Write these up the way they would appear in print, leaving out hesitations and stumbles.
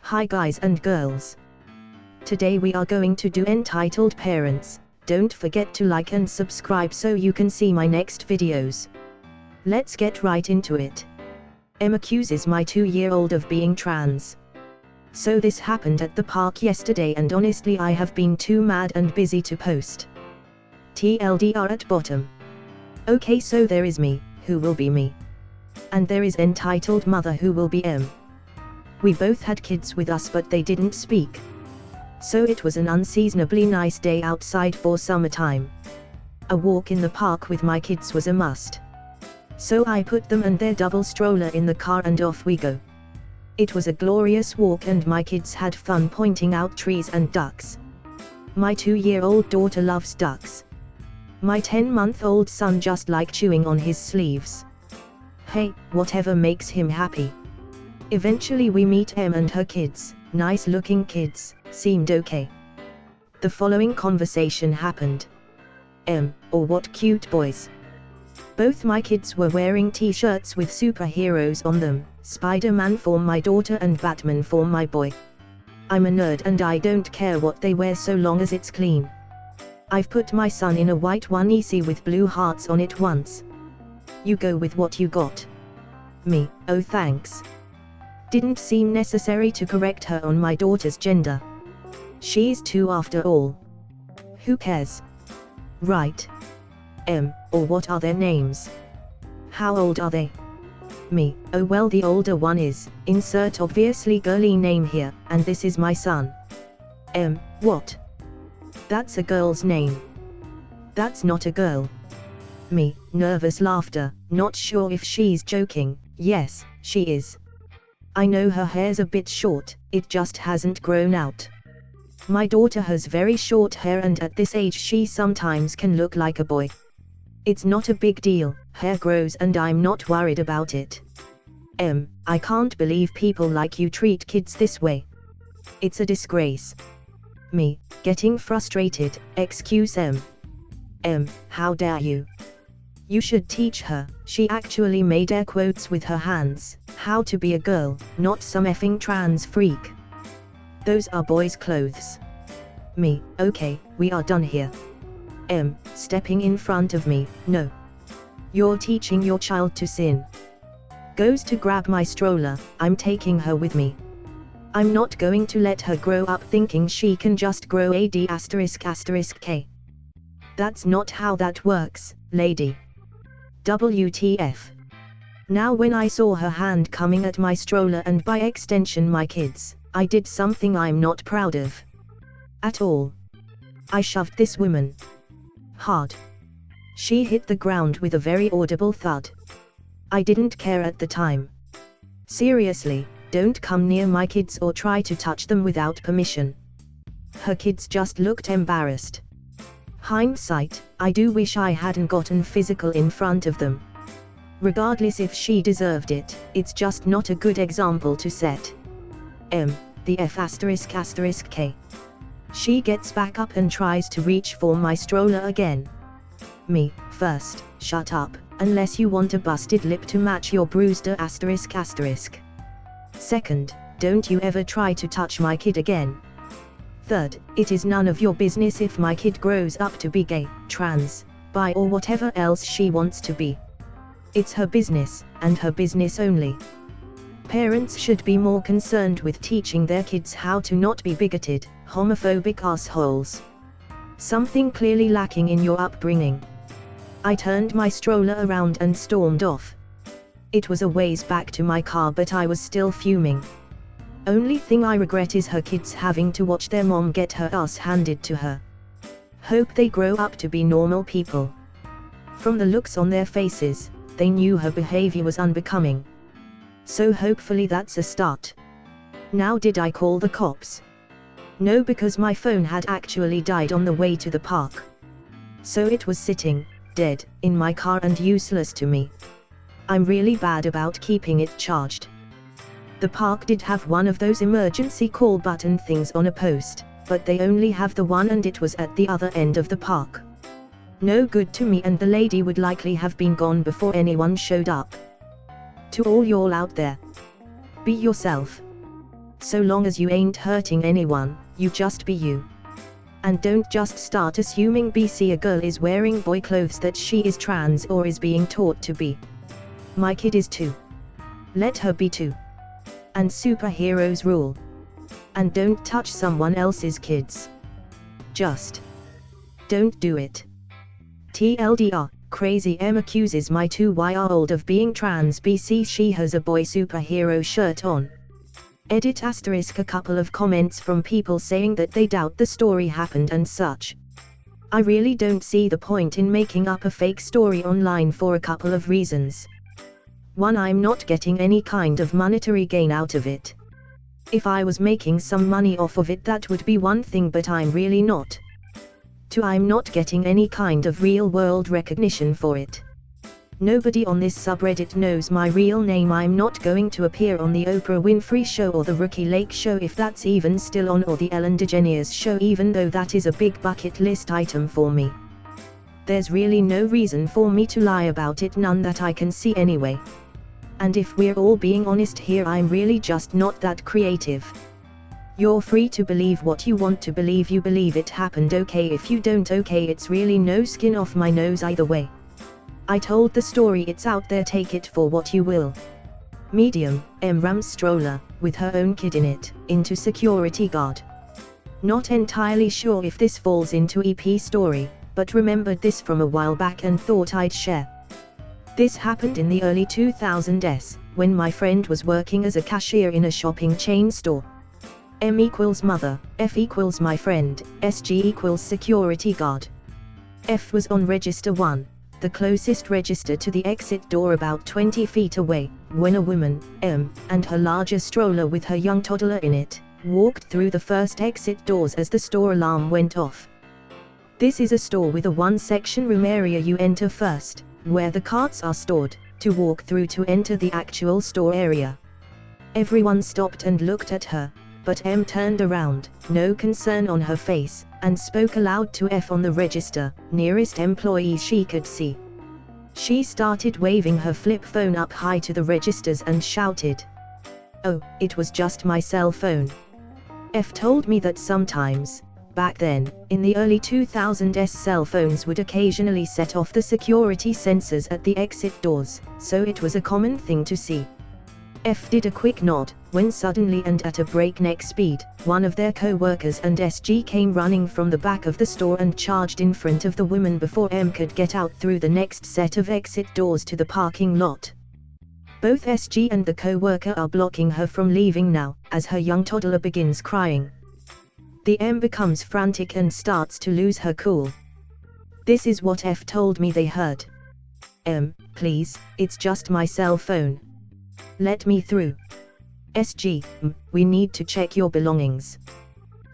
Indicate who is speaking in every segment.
Speaker 1: Hi guys and girls. Today we are going to do entitled parents. Don't forget to like and subscribe so you can see my next videos. Let's get right into it. Em accuses my 2-year-old of being trans. So this happened at the park yesterday and honestly I have been too mad and busy to post. TLDR at bottom. Okay, so there is me, who will be me. And there is entitled mother who will be Em. We both had kids with us but they didn't speak. So it was an unseasonably nice day outside for summertime. A walk in the park with my kids was a must. So I put them and their double stroller in the car and off we go. It was a glorious walk and my kids had fun pointing out trees and ducks. My 2-year-old daughter loves ducks. My 10-month-old son just liked chewing on his sleeves. Hey, whatever makes him happy. Eventually we meet Em and her kids, nice looking kids, seemed okay. The following conversation happened. Em, or what cute boys. Both my kids were wearing t-shirts with superheroes on them, Spider-Man for my daughter and Batman for my boy. I'm a nerd and I don't care what they wear so long as it's clean. I've put my son in a white one easy with blue hearts on it once. You go with what you got. Me, oh thanks. Didn't seem necessary to correct her on my daughter's gender. She's 2 after all. Who cares? Right. Em, or what are their names? How old are they? Me, oh well the older one is, insert obviously girly name here, and this is my son. Em, what? That's a girl's name. That's not a girl. Me, nervous laughter, not sure if she's joking. Yes, she is. I know her hair's a bit short, it just hasn't grown out. My daughter has very short hair and at this age she sometimes can look like a boy. It's not a big deal, hair grows and I'm not worried about it. Em, I can't believe people like you treat kids this way. It's a disgrace. Me, getting frustrated, excuse Em. Em, how dare you? You should teach her, she actually made air quotes with her hands, how to be a girl, not some effing trans freak. Those are boys' clothes. Me, okay, we are done here. Em, stepping in front of me, no. You're teaching your child to sin. Goes to grab my stroller, I'm taking her with me. I'm not going to let her grow up thinking she can just grow ***k. That's not how that works, lady. WTF. Now when I saw her hand coming at my stroller and by extension my kids, I did something I'm not proud of. At all. I shoved this woman. Hard. She hit the ground with a very audible thud. I didn't care at the time. Seriously, don't come near my kids or try to touch them without permission. Her kids just looked embarrassed. Hindsight, I do wish I hadn't gotten physical in front of them. Regardless if she deserved it, it's just not a good example to set. Em, the F***K. She gets back up and tries to reach for my stroller again. Me, first, shut up, unless you want a busted lip to match your bruised ***. Second, don't you ever try to touch my kid again. Third, it is none of your business if my kid grows up to be gay, trans, bi or whatever else she wants to be. It's her business, and her business only. Parents should be more concerned with teaching their kids how to not be bigoted, homophobic assholes. Something clearly lacking in your upbringing. I turned my stroller around and stormed off. It was a ways back to my car but I was still fuming. Only thing I regret is her kids having to watch their mom get her ass handed to her. Hope they grow up to be normal people. From the looks on their faces, they knew her behavior was unbecoming. So hopefully that's a start. Now did I call the cops? No, because my phone had actually died on the way to the park. So it was sitting, dead, in my car and useless to me. I'm really bad about keeping it charged. The park did have one of those emergency call button things on a post, but they only have the one and it was at the other end of the park. No good to me and the lady would likely have been gone before anyone showed up. To all y'all out there, be yourself. So long as you ain't hurting anyone, you just be you. And don't just start assuming BC a girl is wearing boy clothes that she is trans or is being taught to be. My kid is too. Let her be too. And superheroes rule. And don't touch someone else's kids. Just don't do it. TLDR, Crazy M accuses my 2-year-old of being trans BC. She has a boy superhero shirt on. Edit asterisk. A couple of comments from people saying that they doubt the story happened and such. I really don't see the point in making up a fake story online for a couple of reasons. 1. I'm not getting any kind of monetary gain out of it. If I was making some money off of it, that would be one thing, but I'm really not. 2. I'm not getting any kind of real-world recognition for it. Nobody on this subreddit knows my real name. I'm not going to appear on the Oprah Winfrey Show or the Rookie Lake Show, if that's even still on, or the Ellen DeGeneres Show, even though that is a big bucket list item for me. There's really no reason for me to lie about it, none that I can see anyway. And if we're all being honest here, I'm really just not that creative. You're free to believe what you want to believe. You believe it happened, okay. If you don't, okay. It's really no skin off my nose either way. I told the story, it's out there, take it for what you will. Medium, M rams stroller, with her own kid in it, into security guard. Not entirely sure if this falls into EP story, but remembered this from a while back and thought I'd share. This happened in the early 2000s, when my friend was working as a cashier in a shopping chain store. M equals mother, F equals my friend, SG equals security guard. F was on register 1. The closest register to the exit door, about 20 feet away, when a woman, M, and her larger stroller with her young toddler in it, walked through the first exit doors as the store alarm went off. This is a store with a one-section room area. You enter first, where the carts are stored, to walk through to enter the actual store area. Everyone stopped and looked at her, but M turned around, no concern on her face, and spoke aloud to F on the register, nearest employee she could see. She started waving her flip phone up high to the registers and shouted, "Oh, it was just my cell phone." F told me that sometimes, back then, in the early 2000s, cell phones would occasionally set off the security sensors at the exit doors, so it was a common thing to see. F did a quick nod, when suddenly and at a breakneck speed, one of their co-workers and SG came running from the back of the store and charged in front of the woman before M could get out through the next set of exit doors to the parking lot. Both SG and the co-worker are blocking her from leaving now, as her young toddler begins crying. The M becomes frantic and starts to lose her cool. This is what F told me they heard. "M, please, it's just my cell phone. Let me through." SG, "We need to check your belongings."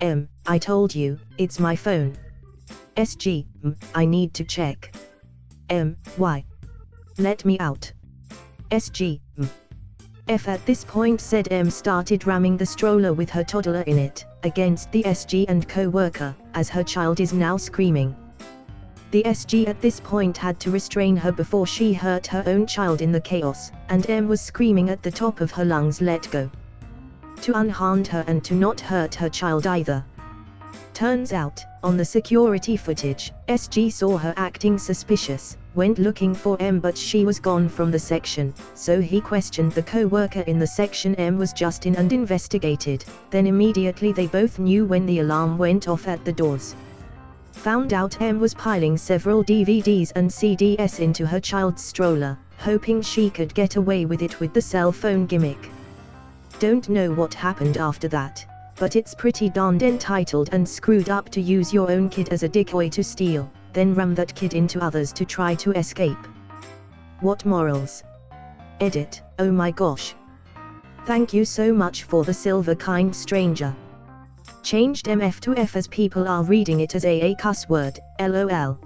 Speaker 1: M, "I told you, it's my phone." SG, "I need to check." M, "Why? Let me out." SG, F at this point said M started ramming the stroller with her toddler in it, against the SG and co-worker, as her child is now screaming. The SG at this point had to restrain her before she hurt her own child in the chaos, and M was screaming at the top of her lungs, "Let go!" to unharm her and to not hurt her child either. Turns out, on the security footage, SG saw her acting suspicious, went looking for M, but she was gone from the section, so he questioned the co-worker in the section M was just in and investigated. Then immediately they both knew when the alarm went off at the doors. Found out M was piling several DVDs and CDs into her child's stroller, hoping she could get away with it with the cell phone gimmick. Don't know what happened after that, but it's pretty darned entitled and screwed up to use your own kid as a decoy to steal, then ram that kid into others to try to escape. What morals? Edit, oh my gosh. Thank you so much for the silver, kind stranger. Changed MF to F as people are reading it as a cuss word, LOL.